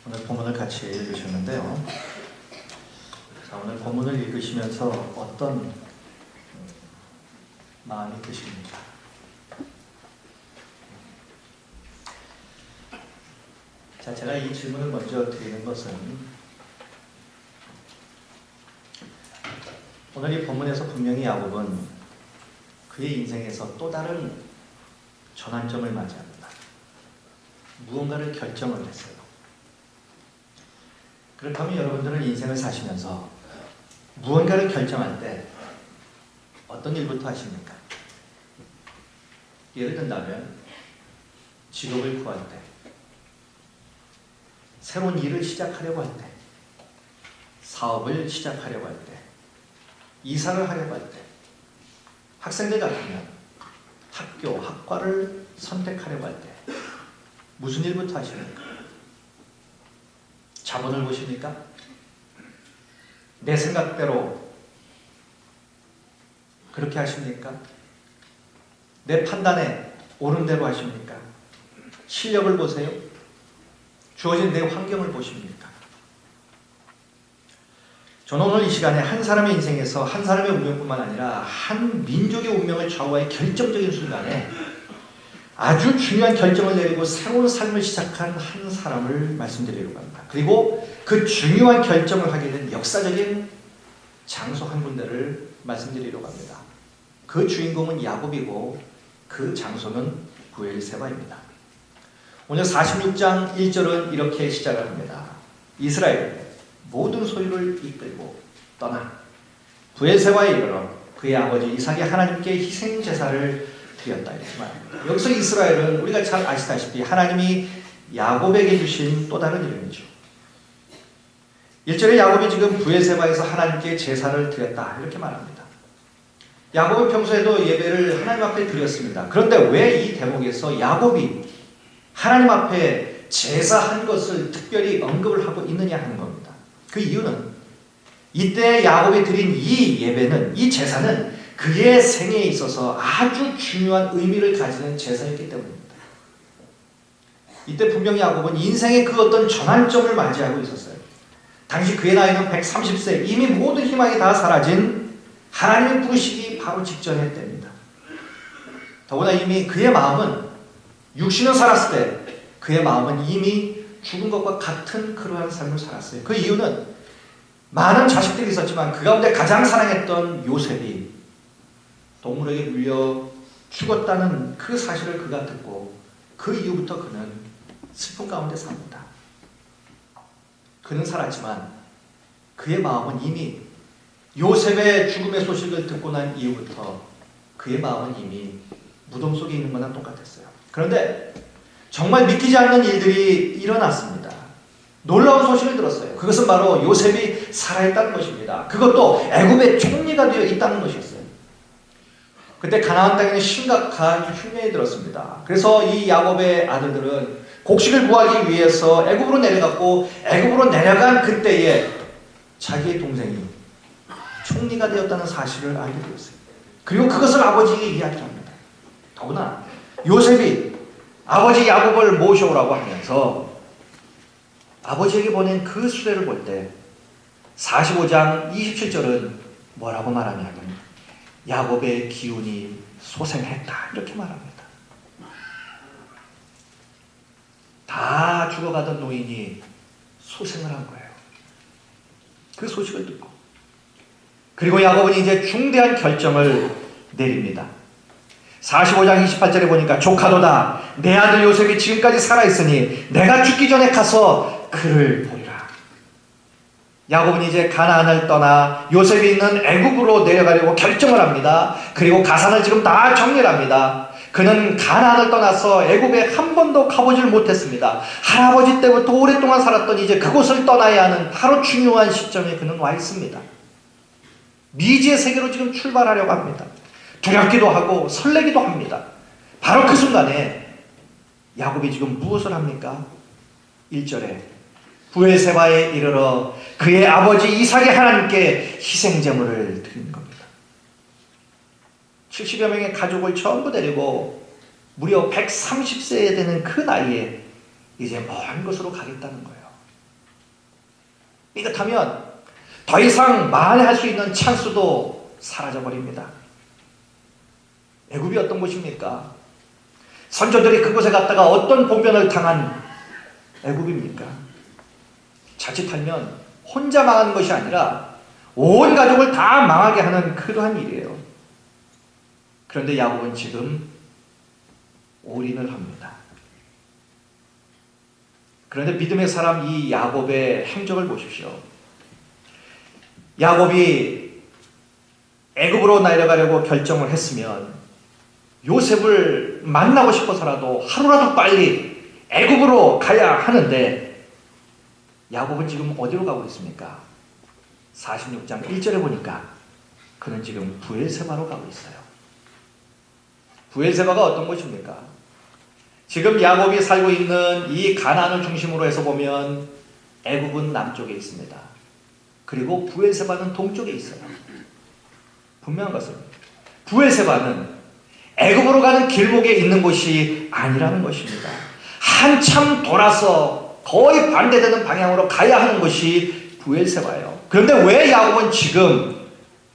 오늘 본문을 같이 읽으셨는데요. 자, 오늘 본문을 읽으시면서 어떤 마음이 드십니까? 자, 제가 이 질문을 먼저 드리는 것은 오늘 이 본문에서 분명히 야곱은 그의 인생에서 또 다른 전환점을 맞이합니다. 무언가를 결정을 했어요. 그렇다면 여러분들은 인생을 사시면서 무언가를 결정할 때 어떤 일부터 하십니까? 예를 든다면 직업을 구할 때, 새로운 일을 시작하려고 할 때, 사업을 시작하려고 할 때, 이사를 하려고 할 때, 학생들 같으면 학교, 학과를 선택하려고 할 때 무슨 일부터 하십니까? 자본을 보십니까? 내 생각대로 그렇게 하십니까? 내 판단에 옳은 대로 하십니까? 실력을 보세요. 주어진 내 환경을 보십니까? 저는 오늘 이 시간에 한 사람의 인생에서 한 사람의 운명뿐만 아니라 한 민족의 운명을 좌우할 결정적인 순간에 아주 중요한 결정을 내리고 새로운 삶을 시작한 한 사람을 말씀드리려고 합니다. 그리고 그 중요한 결정을 하게 된 역사적인 장소 한 군데를 말씀드리려고 합니다. 그 주인공은 야곱이고 그 장소는 브엘세바입니다. 오늘 46장 1절은 이렇게 시작을 합니다. 이스라엘 모든 소유를 이끌고 떠나 브엘세바에 이르러 그의 아버지 이삭이 하나님께 희생 제사를 드렸다 이렇게 말합니다. 여기서 이스라엘은 우리가 잘 아시다시피 하나님이 야곱에게 주신 또 다른 이름이죠. 1절에 야곱이 지금 브엘세바에서 하나님께 제사를 드렸다 이렇게 말합니다. 야곱은 평소에도 예배를 하나님 앞에 드렸습니다. 그런데 왜 이 대목에서 야곱이 하나님 앞에 제사한 것을 특별히 언급을 하고 있느냐 하는 겁니다. 그 이유는 이때 야곱이 드린 이 예배는, 이 제사는 그의 생애에 있어서 아주 중요한 의미를 가지는 제사였기 때문입니다. 이때 분명히 야곱은 인생의 그 어떤 전환점을 맞이하고 있었어요. 당시 그의 나이는 130세, 이미 모든 희망이 다 사라진 하나님의 부르시기 바로 직전의 때입니다. 더구나 이미 그의 마음은 60년 살았을 때 그의 마음은 이미 죽은 것과 같은 그러한 삶을 살았어요. 그 이유는 많은 자식들이 있었지만 그 가운데 가장 사랑했던 요셉이 동물에게 물려 죽었다는 그 사실을 그가 듣고 그 이후부터 그는 슬픔 가운데 삽니다. 그는 살았지만 그의 마음은 이미 요셉의 죽음의 소식을 듣고 난 이후부터 그의 마음은 이미 무덤 속에 있는 것과 똑같았어요. 그런데 정말 믿기지 않는 일들이 일어났습니다. 놀라운 소식을 들었어요. 그것은 바로 요셉이 살아있다는 것입니다. 그것도 애굽의 총리가 되어 있다는 것이었어요. 그때 가나안 땅에는 심각한 흉년이 들었습니다. 그래서 이 야곱의 아들들은 곡식을 구하기 위해서 애굽으로 내려갔고 애굽으로 내려간 그때에 자기의 동생이 총리가 되었다는 사실을 알게 되었어요. 그리고 그것을 아버지에게 이야기합니다. 더구나 요셉이 아버지 야곱을 모셔오라고 하면서 아버지에게 보낸 그 수레를 볼 때 45장 27절은 뭐라고 말하냐면 야곱의 기운이 소생했다 이렇게 말합니다. 다 죽어가던 노인이 소생을 한 거예요. 그 소식을 듣고 그리고 야곱은 이제 중대한 결정을 내립니다. 45장 28절에 보니까 조카도다 내 아들 요셉이 지금까지 살아있으니 내가 죽기 전에 가서 그를 보리라. 야곱은 이제 가나안을 떠나 요셉이 있는 애굽으로 내려가려고 결정을 합니다. 그리고 가산을 지금 다 정리를 합니다. 그는 가나안을 떠나서 애굽에 한 번도 가보질 못했습니다. 할아버지 때부터 오랫동안 살았던 이제 그곳을 떠나야 하는 바로 중요한 시점에 그는 와 있습니다. 미지의 세계로 지금 출발하려고 합니다. 두렵기도 하고 설레기도 합니다. 바로 그 순간에 야곱이 지금 무엇을 합니까? 1절에 브엘세바에 이르러 그의 아버지 이삭의 하나님께 희생제물을 드리는 겁니다. 70여 명의 가족을 전부 데리고 무려 130세에 되는 그 나이에 이제 먼 곳으로 가겠다는 거예요. 삐끗하면 더 이상 만회할 수 있는 찬스도 사라져버립니다. 애굽이 어떤 곳입니까? 선조들이 그곳에 갔다가 어떤 봉변을 당한 애굽입니까? 자칫하면 혼자 망하는 것이 아니라 온 가족을 다 망하게 하는 그러한 일이에요. 그런데 야곱은 지금 올인을 합니다. 그런데 믿음의 사람 이 야곱의 행적을 보십시오. 야곱이 애굽으로 내려가려고 결정을 했으면 요셉을 만나고 싶어서라도 하루라도 빨리 애굽으로 가야 하는데 야곱은 지금 어디로 가고 있습니까? 46장 1절에 보니까 그는 지금 브엘세바로 가고 있어요. 브엘세바가 어떤 곳입니까? 지금 야곱이 살고 있는 이 가나안을 중심으로 해서 보면 애굽은 남쪽에 있습니다. 그리고 브엘세바는 동쪽에 있어요. 분명한 것은 브엘세바는 애굽으로 가는 길목에 있는 곳이 아니라는 것입니다. 한참 돌아서 거의 반대되는 방향으로 가야 하는 곳이 브엘세바예요. 그런데 왜 야곱은 지금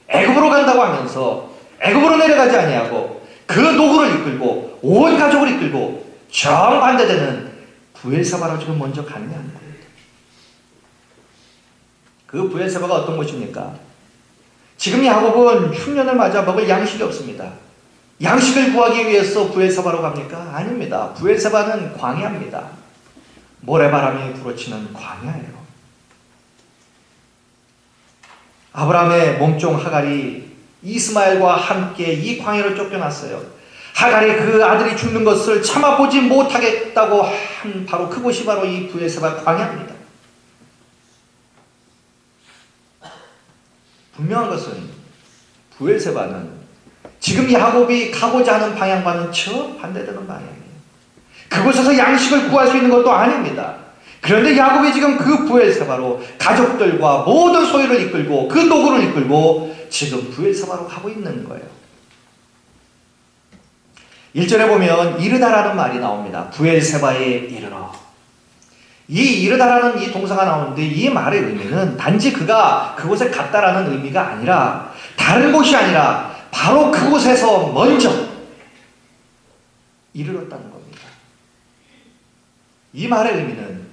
애굽으로 간다고 하면서 애굽으로 내려가지 아니하고 그 노구를 이끌고 온 가족을 이끌고 정반대되는 브엘세바로 지금 먼저 가느냐 하는 겁니다. 그 브엘세바가 어떤 곳입니까? 지금 야곱은 흉년을 맞아 먹을 양식이 없습니다. 양식을 구하기 위해서 브엘세바로 갑니까? 아닙니다. 브엘세바는 광야입니다. 모래바람이 불어치는 광야예요. 아브라함의 몸종 하갈이 이스마엘과 함께 이 광야를 쫓겨났어요. 하갈이 그 아들이 죽는 것을 참아보지 못하겠다고 한 바로 그곳이 바로 이 브엘세바 광야입니다. 분명한 것은 브엘세바는 지금 야곱이 가고자 하는 방향과는 정반대되는 방향이에요. 그곳에서 양식을 구할 수 있는 것도 아닙니다. 그런데 야곱이 지금 그 브엘세바로 가족들과 모든 소유를 이끌고 그 노구를 이끌고 지금 브엘세바로 가고 있는 거예요. 1절에 보면 이르다라는 말이 나옵니다. 브엘세바에 이르러. 이 이르다라는 이 동사가 나오는데 이 말의 의미는 단지 그가 그곳에 갔다라는 의미가 아니라 다른 곳이 아니라 바로 그곳에서 먼저 이르렀다는 겁니다. 이 말의 의미는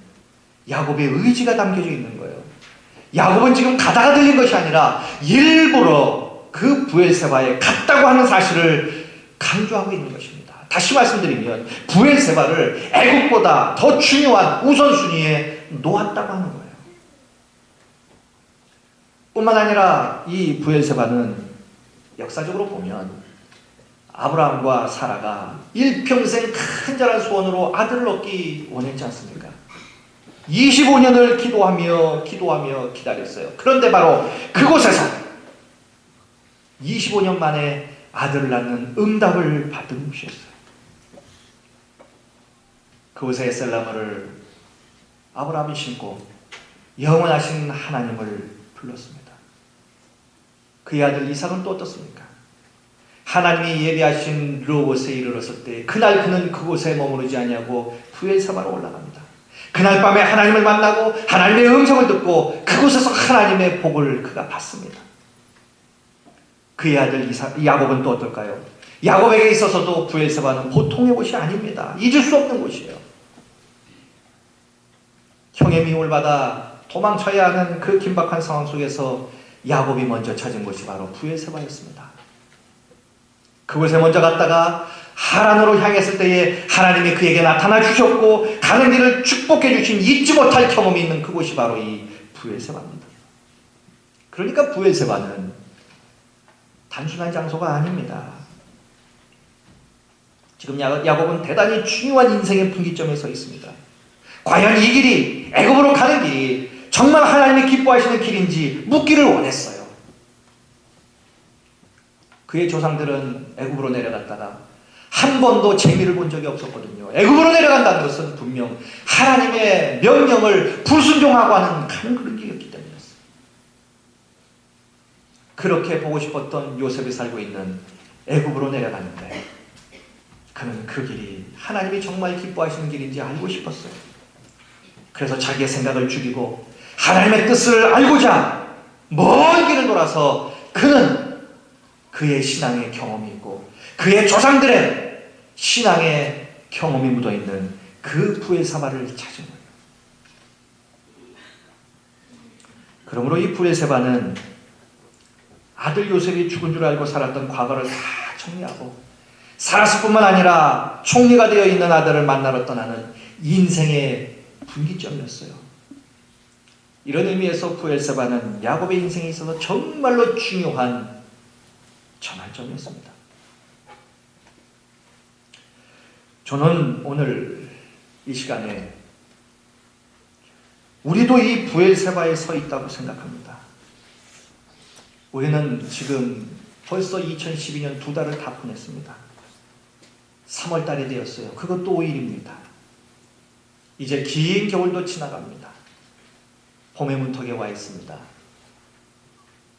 야곱의 의지가 담겨져 있는 거예요. 야곱은 지금 가다가 들린 것이 아니라 일부러 그 브엘세바에 갔다고 하는 사실을 강조하고 있는 것입니다. 다시 말씀드리면 브엘세바를 애굽보다 더 중요한 우선순위에 놓았다고 하는 거예요. 뿐만 아니라 이 브엘세바는 역사적으로 보면 아브라함과 사라가 일평생 간절한 소원으로 아들을 얻기 원했지 않습니까? 25년을 기도하며 기다렸어요. 그런데 바로 그곳에서 25년 만에 아들을 낳는 응답을 받은 곳이었어요. 그곳에 에셀나무를 아브라함이 심고 영원하신 하나님을 불렀습니다. 그의 아들 이삭은 또 어떻습니까? 하나님이 예비하신 르호봇에 이르렀을 때 그날 그는 그곳에 머무르지 아니하고 브엘세바로 올라갑니다. 그날 밤에 하나님을 만나고 하나님의 음성을 듣고 그곳에서 하나님의 복을 그가 받습니다. 그의 아들 야곱은 또 어떨까요? 야곱에게 있어서도 브엘세바는 보통의 곳이 아닙니다. 잊을 수 없는 곳이에요. 형의 미움을 받아 도망쳐야 하는 그 긴박한 상황 속에서 야곱이 먼저 찾은 곳이 바로 브엘세바였습니다. 그곳에 먼저 갔다가 하란으로 향했을 때에 하나님이 그에게 나타나 주셨고 가는 길을 축복해 주신 잊지 못할 경험이 있는 그곳이 바로 이 브엘세바입니다. 그러니까 브엘세바는 단순한 장소가 아닙니다. 지금 야곱은 대단히 중요한 인생의 분기점에 서 있습니다. 과연 이 길이 애굽으로 가는 길이 정말 하나님이 기뻐하시는 길인지 묻기를 원했어요. 그의 조상들은 애굽으로 내려갔다가 한 번도 재미를 본 적이 없었거든요. 애굽으로 내려간다는 것은 분명 하나님의 명령을 불순종하고 하는 그런 길이었기 때문이었어요. 그렇게 보고 싶었던 요셉이 살고 있는 애굽으로 내려갔는데 그는 그 길이 하나님이 정말 기뻐하시는 길인지 알고 싶었어요. 그래서 자기의 생각을 죽이고 하나님의 뜻을 알고자 먼 길을 돌아서 그는 그의 신앙의 경험이 있고 그의 조상들의 신앙의 경험이 묻어있는 그 브엘세바를 찾은 거예요. 그러므로 이 브엘세바는 아들 요셉이 죽은 줄 알고 살았던 과거를 다 정리하고 살았을 뿐만 아니라 총리가 되어 있는 아들을 만나러 떠나는 인생의 분기점이었어요. 이런 의미에서 브엘세바는 야곱의 인생에 있어서 정말로 중요한 전환점이었습니다. 저는 오늘 이 시간에 우리도 이 브엘세바에 서 있다고 생각합니다. 우리는 지금 벌써 2012년 2달을 다 보냈습니다. 3월 달이 되었어요. 그것도 5일입니다. 이제 긴 겨울도 지나갑니다. 봄의 문턱에 와 있습니다.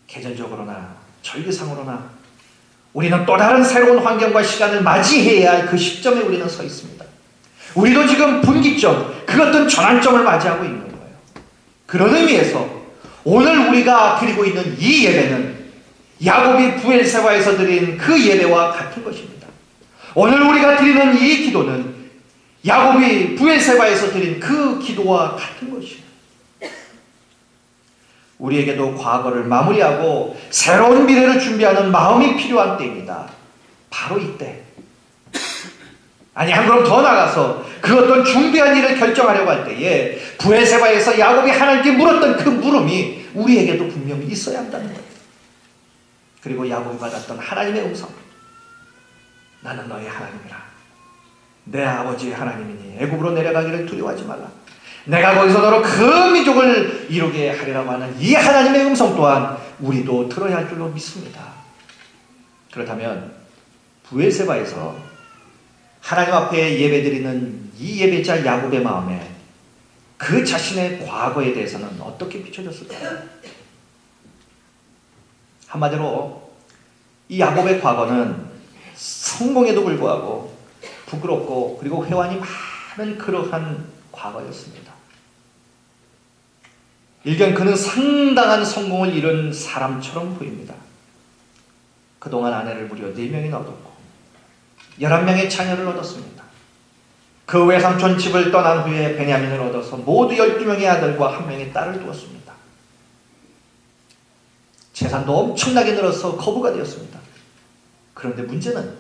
계절적으로나 절기상으로나 우리는 또 다른 새로운 환경과 시간을 맞이해야 할 그 시점에 우리는 서 있습니다. 우리도 지금 분기점, 그 어떤 전환점을 맞이하고 있는 거예요. 그런 의미에서 오늘 우리가 드리고 있는 이 예배는 야곱이 브엘세바에서 드린 그 예배와 같은 것입니다. 오늘 우리가 드리는 이 기도는 야곱이 브엘세바에서 드린 그 기도와 같은 것이에요. 우리에게도 과거를 마무리하고 새로운 미래를 준비하는 마음이 필요한 때입니다. 바로 이때. 아니, 한 걸음 더 나가서 그 어떤 중대한 일을 결정하려고 할 때에 브엘세바에서 야곱이 하나님께 물었던 그 물음이 우리에게도 분명히 있어야 한다는 거예요. 그리고 야곱이 받았던 하나님의 음성. 나는 너의 하나님이라. 내 아버지의 하나님이니 애굽으로 내려가기를 두려워하지 말라. 내가 거기서 너로 그 민족을 이루게 하리라고 하는 이 하나님의 음성 또한 우리도 들어야 할 줄로 믿습니다. 그렇다면 브엘세바에서 하나님 앞에 예배드리는 이 예배자 야곱의 마음에 그 자신의 과거에 대해서는 어떻게 비춰졌을까요? 한마디로 이 야곱의 과거는 성공에도 불구하고 부끄럽고 그리고 회환이 많은 그러한 과거였습니다. 일견 그는 상당한 성공을 이룬 사람처럼 보입니다. 그동안 아내를 무려 4명이나 얻었고 11명의 자녀를 얻었습니다. 그 외삼촌 집을 떠난 후에 베냐민을 얻어서 모두 12명의 아들과 1명의 딸을 두었습니다. 재산도 엄청나게 늘어서 거부가 되었습니다. 그런데 문제는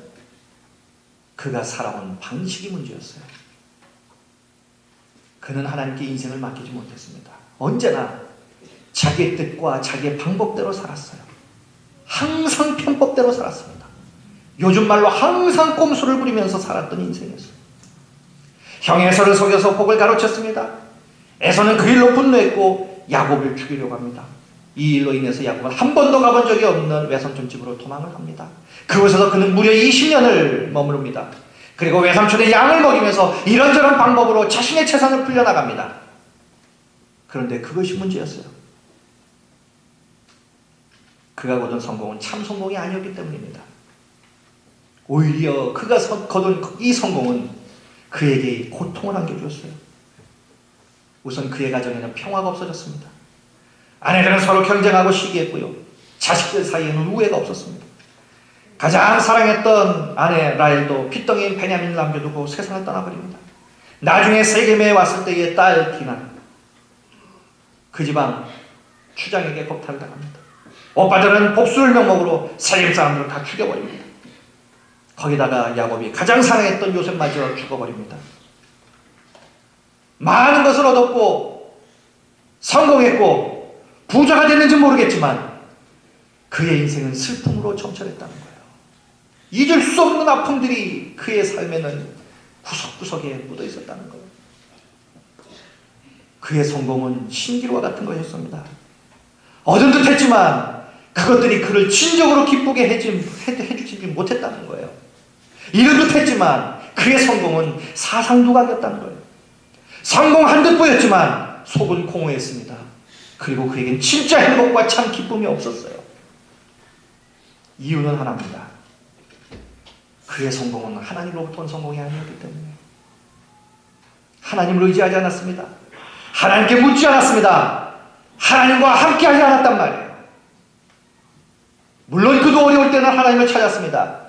그가 살아온 방식이 문제였어요. 그는 하나님께 인생을 맡기지 못했습니다. 언제나 자기의 뜻과 자기의 방법대로 살았어요. 항상 편법대로 살았습니다. 요즘 말로 항상 꼼수를 부리면서 살았던 인생이었어요. 형의 에서를 속여서 복을 가로챘습니다. 에서는 그 일로 분노했고 야곱을 죽이려고 합니다. 이 일로 인해서 야곱은 한 번도 가본 적이 없는 외삼촌 집으로 도망을 합니다. 그곳에서 그는 무려 20년을 머무릅니다. 그리고 외삼촌의 양을 먹이면서 이런저런 방법으로 자신의 재산을 풀려나갑니다. 그런데 그것이 문제였어요. 그가 거둔 성공은 참 성공이 아니었기 때문입니다. 오히려 그가 거둔 이 성공은 그에게 고통을 안겨주었어요. 우선 그의 가정에는 평화가 없어졌습니다. 아내들은 서로 경쟁하고 시기했고요. 자식들 사이에는 우애가 없었습니다. 가장 사랑했던 아내 라헬도 핏덩이인 베냐민을 남겨두고 세상을 떠나버립니다. 나중에 세겜에 왔을 때의 딸 디나, 그 집안 추장에게 겁탈을 당합니다. 오빠들은 복수를 명목으로 세겜 사람들을 다 죽여버립니다. 거기다가 야곱이 가장 사랑했던 요셉마저 죽어버립니다. 많은 것을 얻었고 성공했고 부자가 됐는지 모르겠지만 그의 인생은 슬픔으로 점철했다는 거예요. 잊을 수 없는 아픔들이 그의 삶에는 구석구석에 묻어 있었다는 거예요. 그의 성공은 신기루와 같은 것이었습니다. 얻은 듯 했지만 그것들이 그를 진정으로 기쁘게 해주지 못했다는 거예요. 이룬 듯 했지만 그의 성공은 사상두각이었다는 거예요. 성공한 듯 보였지만 속은 공허했습니다. 그리고 그에겐 진짜 행복과 참 기쁨이 없었어요. 이유는 하나입니다. 그의 성공은 하나님으로부터 온 성공이 아니었기 때문에 하나님을 의지하지 않았습니다. 하나님께 묻지 않았습니다. 하나님과 함께하지 않았단 말이에요. 물론 그도 어려울 때는 하나님을 찾았습니다.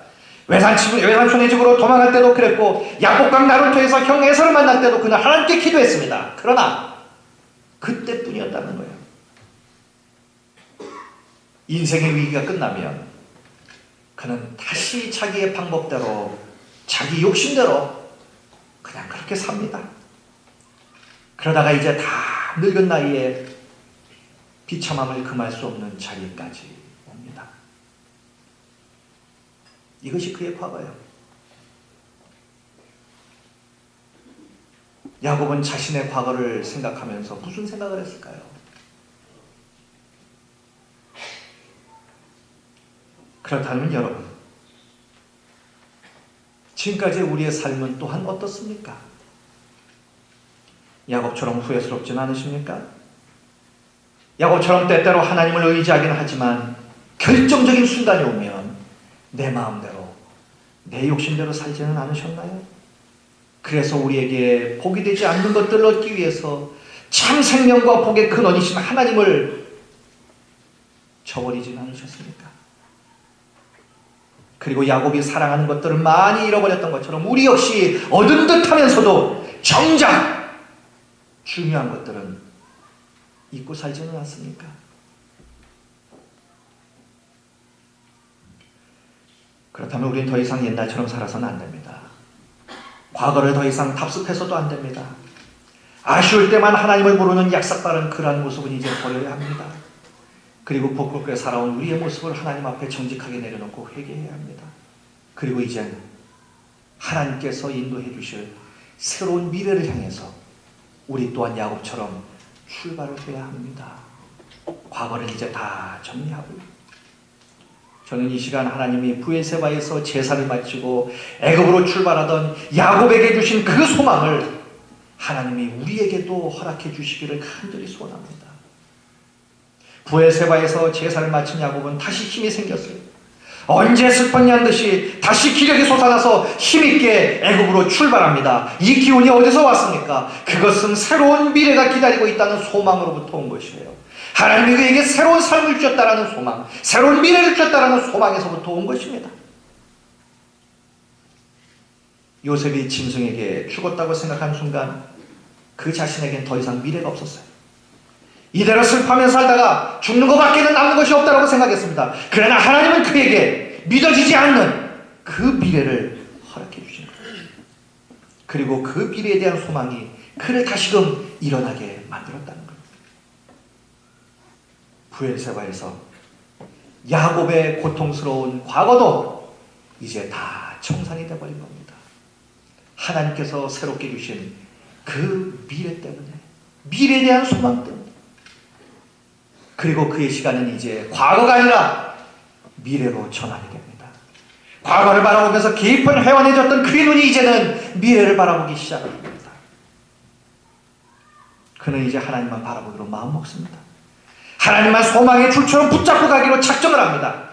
외삼촌의 집으로 도망갈 때도 그랬고, 야복강 나루터에서 형 에서를 만날 때도 그는 하나님께 기도했습니다. 그러나 그때뿐이었다는 거예요. 인생의 위기가 끝나면 그는 다시 자기의 방법대로, 자기 욕심대로 그냥 그렇게 삽니다. 그러다가 이제 다 늙은 나이에 비참함을 금할 수 없는 자리까지 옵니다. 이것이 그의 과거예요. 야곱은 자신의 과거를 생각하면서 무슨 생각을 했을까요? 그렇다면 여러분, 지금까지 우리의 삶은 또한 어떻습니까? 야곱처럼 후회스럽진 않으십니까? 야곱처럼 때때로 하나님을 의지하긴 하지만 결정적인 순간이 오면 내 마음대로, 내 욕심대로 살지는 않으셨나요? 그래서 우리에게 복이 되지 않는 것들을 얻기 위해서 참 생명과 복의 근원이신 하나님을 저버리진 않으셨습니까? 그리고 야곱이 사랑하는 것들을 많이 잃어버렸던 것처럼 우리 역시 얻은 듯 하면서도 정작 중요한 것들은 잊고 살지는 않습니까? 그렇다면 우리는 더 이상 옛날처럼 살아서는 안 됩니다. 과거를 더 이상 답습해서도 안 됩니다. 아쉬울 때만 하나님을 부르는 약삭빠른 그러한 모습은 이제 버려야 합니다. 그리고 복국에 살아온 우리의 모습을 하나님 앞에 정직하게 내려놓고 회개해야 합니다. 그리고 이젠 하나님께서 인도해 주실 새로운 미래를 향해서 우리 또한 야곱처럼 출발을 해야 합니다. 과거를 이제 다 정리하고요. 저는 이 시간 하나님이 브에세바에서 제사를 마치고 애굽으로 출발하던 야곱에게 주신 그 소망을 하나님이 우리에게도 허락해 주시기를 간절히 소원합니다. 브에세바에서 제사를 마친 야곱은 다시 힘이 생겼어요. 언제 슬퍼냐는 듯이 다시 기력이 솟아나서 힘있게 애굽으로 출발합니다. 이 기운이 어디서 왔습니까? 그것은 새로운 미래가 기다리고 있다는 소망으로부터 온 것이에요. 하나님이 그에게 새로운 삶을 주셨다라는 소망, 새로운 미래를 주셨다라는 소망에서부터 온 것입니다. 요셉이 짐승에게 죽었다고 생각한 순간 그 자신에겐 더 이상 미래가 없었어요. 이대로 슬퍼하면서 살다가 죽는 것밖에는 남는 것이 없다고 생각했습니다. 그러나 하나님은 그에게 믿어지지 않는 그 미래를 허락해 주신 거예요. 그리고 그 미래에 대한 소망이 그를 다시금 일어나게 만들었다는 거예요. 브엘세바에서 야곱의 고통스러운 과거도 이제 다 청산이 되어버린 겁니다. 하나님께서 새롭게 주신 그 미래 때문에, 미래에 대한 소망 때문에. 그리고 그의 시간은 이제 과거가 아니라 미래로 전환이 됩니다. 과거를 바라보면서 깊은 회원해졌던 그의 눈이 이제는 미래를 바라보기 시작합니다. 그는 이제 하나님만 바라보기로 마음먹습니다. 하나님만 소망의 줄처럼 붙잡고 가기로 작정을 합니다.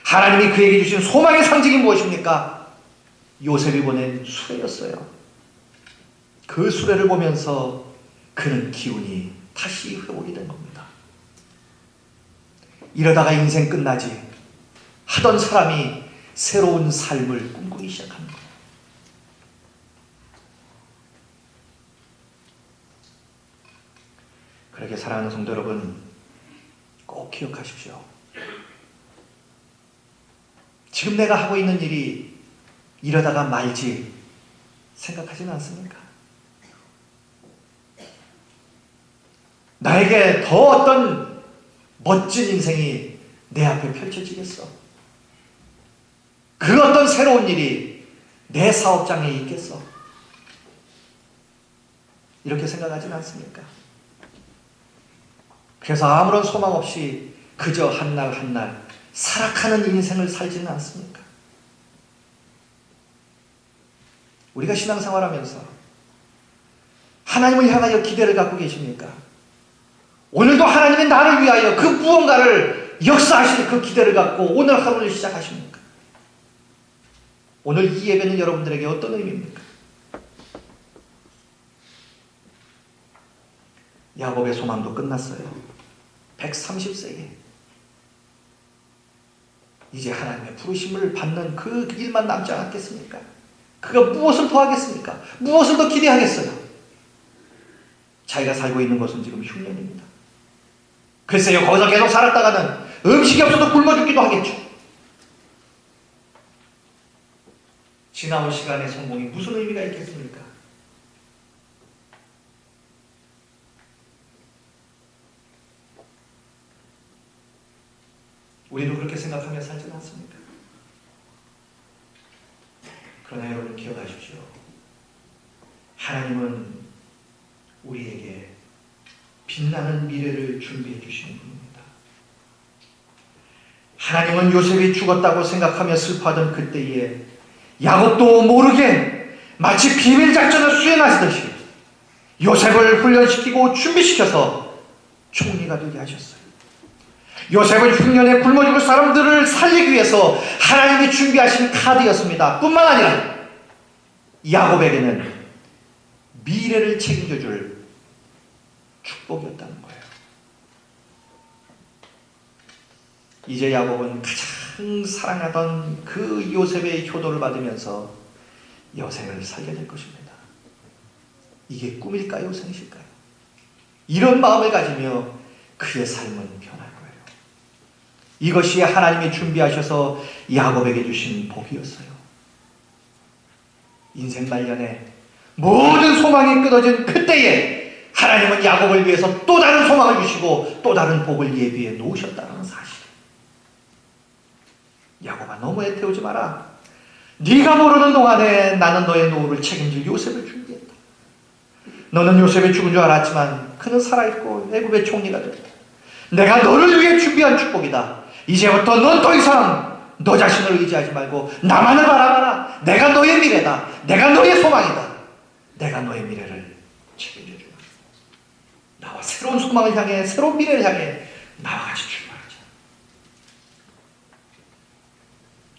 하나님이 그에게 주신 소망의 상징이 무엇입니까? 요셉이 보낸 수레였어요. 그 수레를 보면서 그는 기운이 다시 회복이 된 겁니다. 이러다가 인생 끝나지 하던 사람이 새로운 삶을 꿈꾸기 시작하는 거예요. 그렇게 사랑하는 성도 여러분, 꼭 기억하십시오. 지금 내가 하고 있는 일이 이러다가 말지 생각하지는 않습니까? 나에게 더 어떤 멋진 인생이 내 앞에 펼쳐지겠어? 그 어떤 새로운 일이 내 사업장에 있겠어? 이렇게 생각하지는 않습니까? 그래서 아무런 소망 없이 그저 한날 한날 살아가는 인생을 살지는 않습니까? 우리가 신앙생활하면서 하나님을 향하여 기대를 갖고 계십니까? 오늘도 하나님이 나를 위하여 그 무언가를 역사하실 그 기대를 갖고 오늘 하루를 시작하십니까? 오늘 이 예배는 여러분들에게 어떤 의미입니까? 야곱의 소망도 끝났어요. 130세에 이제 하나님의 부르심을 받는 그 일만 남지 않았겠습니까? 그가 무엇을 더 하겠습니까? 무엇을 더 기대하겠어요? 자기가 살고 있는 곳은 지금 흉년입니다. 글쎄요, 거기서 계속 살았다가는 음식이 없어도 굶어 죽기도 하겠죠. 지나온 시간의 성공이 무슨 의미가 있겠습니까? 우리도 그렇게 생각하며 살지는 않습니까? 그러나 여러분 기억하십시오. 하나님은 우리에게 빛나는 미래를 준비해 주시는 분입니다. 하나님은 요셉이 죽었다고 생각하며 슬퍼하던 그때에 야곱도 모르게 마치 비밀작전을 수행하시듯이 요셉을 훈련시키고 준비시켜서 총리가 되게 하셨어요. 요셉은 흉년에 굶어 죽을 사람들을 살리기 위해서 하나님이 준비하신 카드였습니다. 뿐만 아니라 야곱에게는 미래를 책임져 줄 축복이었다는 거예요. 이제 야곱은 가장 사랑하던 그 요셉의 효도를 받으면서 여생을 살려낼 것입니다. 이게 꿈일까요? 생실까요? 이런 마음을 가지며 그의 삶은 변할 거예요. 이것이 하나님이 준비하셔서 야곱에게 주신 복이었어요. 인생 말년에 모든 소망이 끊어진 그때에 하나님은 야곱을 위해서 또 다른 소망을 주시고 또 다른 복을 예비해 놓으셨다는 사실. 야곱아, 너무 애태우지 마라. 네가 모르는 동안에 나는 너의 노후를 책임질 요셉을 준비했다. 너는 요셉이 죽은 줄 알았지만 그는 살아있고 애굽의 총리가 됐다. 내가 너를 위해 준비한 축복이다. 이제부터 넌 더 이상 너 자신을 의지하지 말고 나만을 바라봐라. 내가 너의 미래다. 내가 너의 소망이다. 내가 너의 미래를 책임져 주마. 나와 새로운 소망을 향해, 새로운 미래를 향해 나와 같이 출발하자.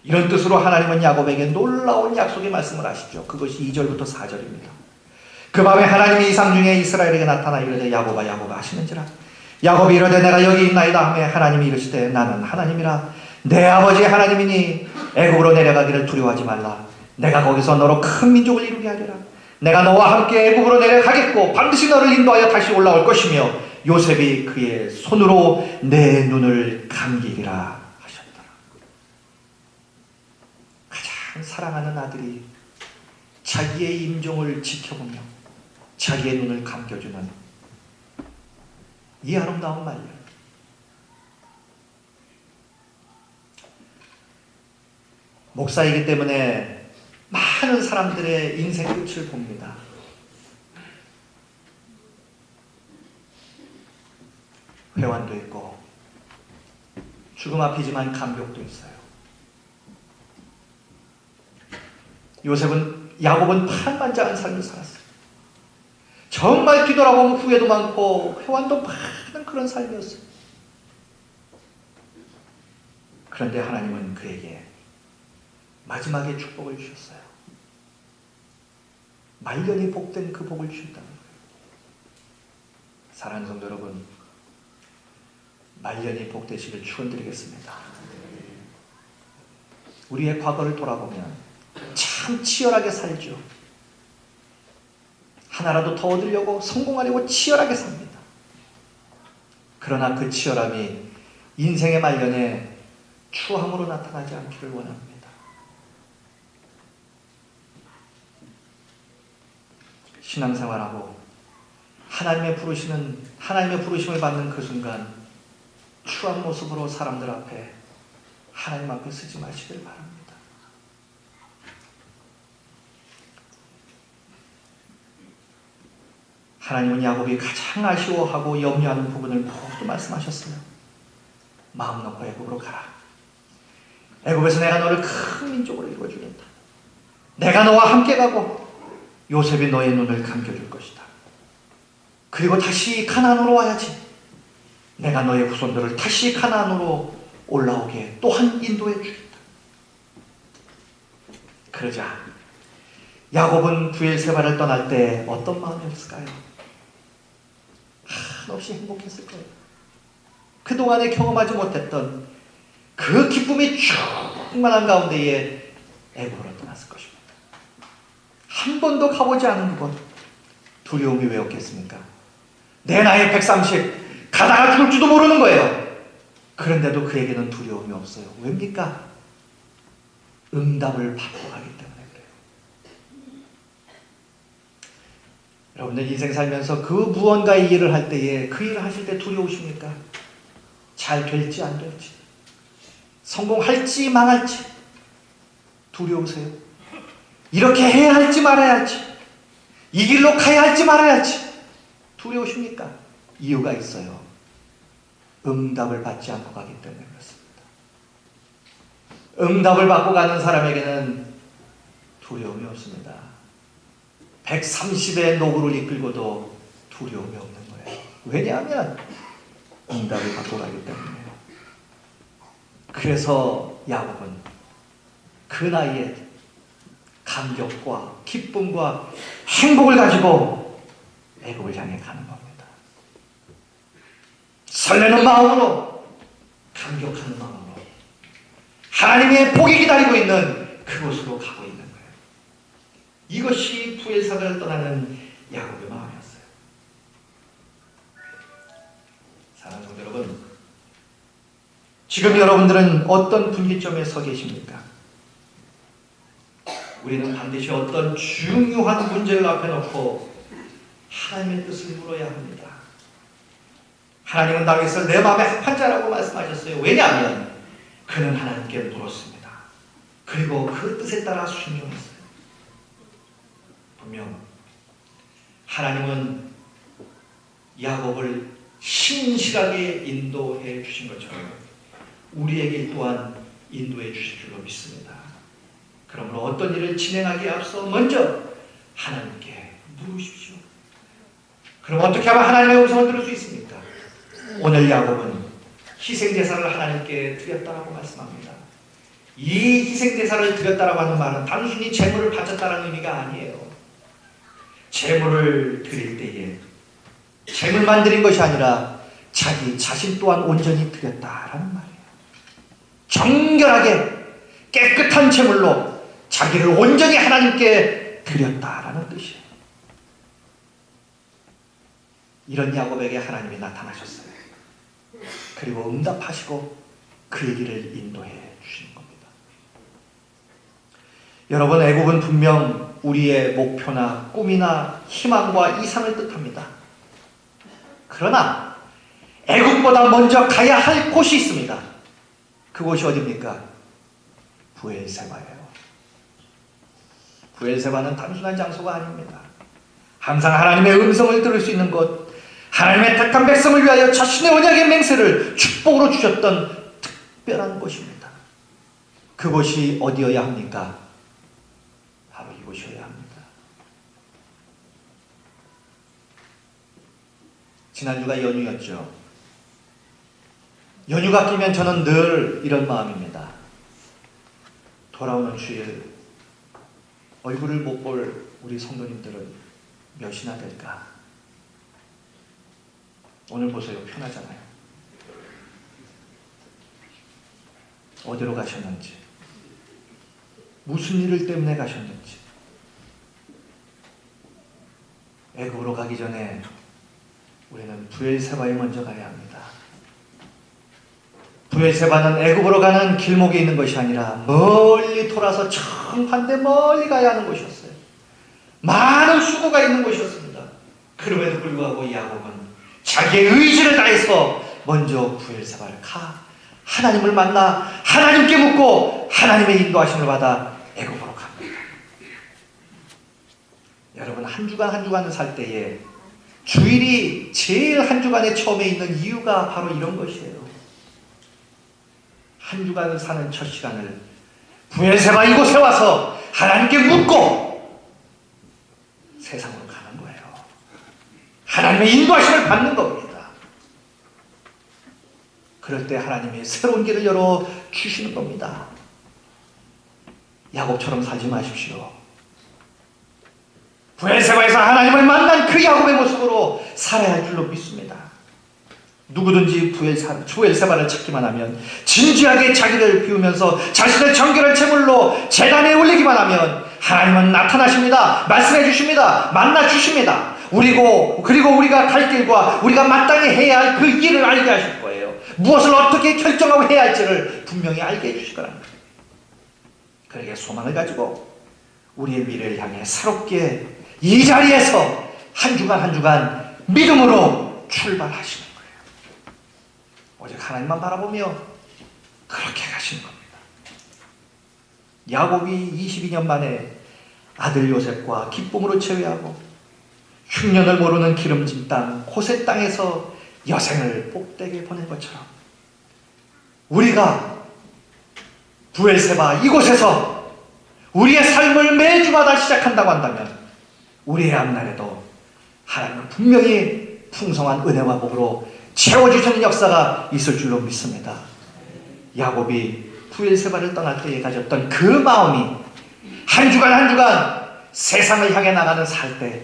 이런 뜻으로 하나님은 야곱에게 놀라운 약속의 말씀을 하시죠. 그것이 2절부터 4절입니다. 그 밤에 하나님이 이상 중에 이스라엘에게 나타나 이르되 야곱아 야곱아 하시는지라. 야곱이 이르되 내가 여기 있나이다 하매 하나님이 이르시되 나는 하나님이라 내 아버지 하나님이니 애굽으로 내려가기를 두려워하지 말라. 내가 거기서 너로 큰 민족을 이루게 하리라. 내가 너와 함께 애굽으로 내려가겠고 반드시 너를 인도하여 다시 올라올 것이며 요셉이 그의 손으로 내 눈을 감기리라 하셨더라. 가장 사랑하는 아들이 자기의 임종을 지켜보며 자기의 눈을 감겨주는 이 아름다운 말년. 목사이기 때문에 많은 사람들의 인생 끝을 봅니다. 회환도 있고 죽음 앞이지만 감격도 있어요. 야곱은 판만장한 삶을 살았어요. 정말 뒤돌아보면 후회도 많고 회환도 많은 그런 삶이었어요. 그런데 하나님은 그에게 마지막에 축복을 주셨어요. 말년이 복된 그 복을 주셨다는 거예요. 사랑하는 성도 여러분, 말년이 복되시길 축원드리겠습니다. 우리의 과거를 돌아보면 참 치열하게 살죠. 하나라도 더 얻으려고 성공하려고 치열하게 삽니다. 그러나 그 치열함이 인생의 말년에 추함으로 나타나지 않기를 원합니다. 신앙생활하고 하나님의 부르심을 받는 그 순간 추한 모습으로 사람들 앞에 하나님 앞에 서지 마시길 바랍니다. 하나님은 야곱이 가장 아쉬워하고 염려하는 부분을 모두 말씀하셨어요. 마음 놓고 애굽으로 가라. 애굽에서 내가 너를 큰 민족으로 이루어주겠다. 내가 너와 함께 가고 요셉이 너의 눈을 감겨줄 것이다. 그리고 다시 가나안으로 와야지. 내가 너의 후손들을 다시 가나안으로 올라오게 또한 인도해 주겠다. 그러자 야곱은 부엘세바를 떠날 때 어떤 마음이었을까요? 한없이 행복했을 거예요. 그동안에 경험하지 못했던 그 기쁨이 충만한 가운데에 애굽으로 떠났을 것입니다. 한 번도 가보지 않은 곳, 두려움이 왜 없겠습니까? 내 나이 130, 가다가 죽을 줄도 모르는 거예요. 그런데도 그에게는 두려움이 없어요. 왜입니까? 응답을 받고 가기 때문에 그래요. 여러분들 인생 살면서 그 무언가의 일을 할 때에 그 일을 하실 때 두려우십니까? 잘 될지 안 될지, 성공할지 망할지 두려우세요? 이렇게 해야 할지 말아야 할지, 이 길로 가야 할지 말아야 할지 두려우십니까? 이유가 있어요. 응답을 받지 않고 가기 때문에 그렇습니다. 응답을 받고 가는 사람에게는 두려움이 없습니다. 130의 노구를 이끌고도 두려움이 없는 거예요. 왜냐하면 응답을 받고 가기 때문이에요. 그래서 야곱은 그 나이에 감격과 기쁨과 행복을 가지고 애굽을 향해 가는 겁니다. 설레는 마음으로, 감격하는 마음으로 하나님의 복이 기다리고 있는 그곳으로 가고 있는 거예요. 이것이 부엘사바를 떠나는 야곱의 마음이었어요. 사랑하는 성도 여러분, 지금 여러분들은 어떤 분기점에 서 계십니까? 우리는 반드시 어떤 중요한 문제를 앞에 놓고 하나님의 뜻을 물어야 합니다. 하나님은 다윗을 내 마음에 합한 자라고 말씀하셨어요. 왜냐하면 그는 하나님께 물었습니다. 그리고 그 뜻에 따라 순종했어요. 분명 하나님은 야곱을 신실하게 인도해 주신 것처럼 우리에게 또한 인도해 주실 줄로 믿습니다. 그러므로 어떤 일을 진행하기에 앞서 먼저 하나님께 물으십시오. 그럼 어떻게 하면 하나님의 음성을 들을 수 있습니까? 오늘 야곱은 희생제사를 하나님께 드렸다라고 말씀합니다. 이 희생제사를 드렸다라고 하는 말은 단순히 제물을 바쳤다라는 의미가 아니에요. 제물을 드릴 때에 제물만 드린 것이 아니라 자기 자신 또한 온전히 드렸다라는 말이에요. 정결하게 깨끗한 제물로 자기를 온전히 하나님께 드렸다라는 뜻이에요. 이런 야곱에게 하나님이 나타나셨어요. 그리고 응답하시고 그의 길을 인도해 주시는 겁니다. 여러분, 애굽은 분명 우리의 목표나 꿈이나 희망과 이상을 뜻합니다. 그러나 애굽보다 먼저 가야 할 곳이 있습니다. 그곳이 어디입니까? 부엘세바예요. 부엘세바는 단순한 장소가 아닙니다. 항상 하나님의 음성을 들을 수 있는 곳, 하나님의 택한 백성을 위하여 자신의 언약의 맹세를 축복으로 주셨던 특별한 곳입니다. 그곳이 어디여야 합니까? 바로 이곳이어야 합니다. 지난주가 연휴였죠. 연휴가 끼면 저는 늘 이런 마음입니다. 돌아오는 주일 얼굴을 못 볼 우리 성도님들은 몇이나 될까? 오늘 보세요. 편하잖아요. 어디로 가셨는지, 무슨 일 때문에 가셨는지. 애굽으로 가기 전에 우리는 부엘세바에 먼저 가야 합니다. 부엘세바는 애굽으로 가는 길목에 있는 것이 아니라 멀리 돌아서 정반대 멀리 가야 하는 곳이었어요. 많은 수고가 있는 곳이었습니다. 그럼에도 불구하고 야곱은 자기의 의지를 다해서 먼저 부엘세바를 가 하나님을 만나 하나님께 묻고 하나님의 인도하심을 받아 애굽으로 갑니다. 여러분, 한 주간 한 주간을 살 때에 주일이 제일 한 주간에 처음에 있는 이유가 바로 이런 것이에요. 한 주간을 사는 첫 시간을 부엘세바 이곳에 와서 하나님께 묻고 세상으로 가는 거예요. 하나님의 인도하심을 받는 겁니다. 그럴 때 하나님이 새로운 길을 열어 주시는 겁니다. 야곱처럼 살지 마십시오. 부엘세바에서 하나님을 만난 그 야곱의 모습으로 살아야 할 줄로 믿습니다. 누구든지 부엘세바를 찾기만 하면, 진지하게 자기를 비우면서 자신의 정결한 제물로 제단에 올리기만 하면 하나님은 나타나십니다. 말씀해 주십니다. 만나 주십니다. 그리고 우리가 갈 길과 우리가 마땅히 해야 할 그 길을 알게 하실 거예요. 무엇을 어떻게 결정하고 해야 할지를 분명히 알게 해주실 거랍니다. 그러기에 소망을 가지고 우리의 미래를 향해 새롭게 이 자리에서 한 주간 한 주간 믿음으로 출발하시는 거예요. 오직 하나님만 바라보며 그렇게 가시는 겁니다. 야곱이 22년 만에 아들 요셉과 기쁨으로 재회하고 흉년을 모르는 기름진 땅 고세 땅에서 여생을 복되게 보낸 것처럼 우리가 부엘세바 이곳에서 우리의 삶을 매주마다 시작한다고 한다면 우리의 앞날에도 하나님은 분명히 풍성한 은혜와 복으로 채워주시는 역사가 있을 줄로 믿습니다. 야곱이 부엘세바를 떠날 때에 가졌던 그 마음이 한 주간 한 주간 세상을 향해 나가는 살 때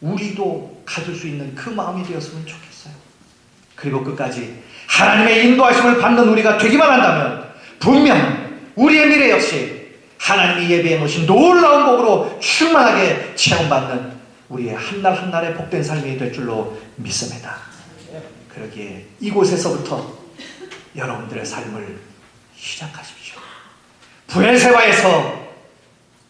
우리도 가질 수 있는 그 마음이 되었으면 좋겠어요. 그리고 끝까지 하나님의 인도하심을 받는 우리가 되기만 한다면 분명 우리의 미래 역시 하나님이 예비해 놓으신 놀라운 복으로 충만하게 체험받는 우리의 한날 한날의 복된 삶이 될 줄로 믿습니다. 그러기에 이곳에서부터 여러분들의 삶을 시작하십시오. 부엘세바에서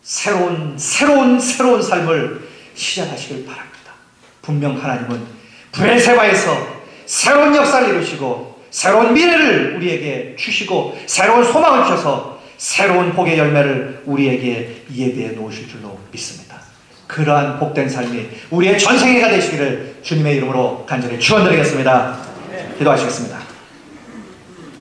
새로운 삶을 시작하시길 바랍니다. 분명 하나님은 부엘세바에서 새로운 역사를 이루시고 새로운 미래를 우리에게 주시고 새로운 소망을 주셔서 새로운 복의 열매를 우리에게 예비해 놓으실 줄로 믿습니다. 그러한 복된 삶이 우리의 전생애가 되시기를 주님의 이름으로 간절히 축원드리겠습니다. 기도하시겠습니다.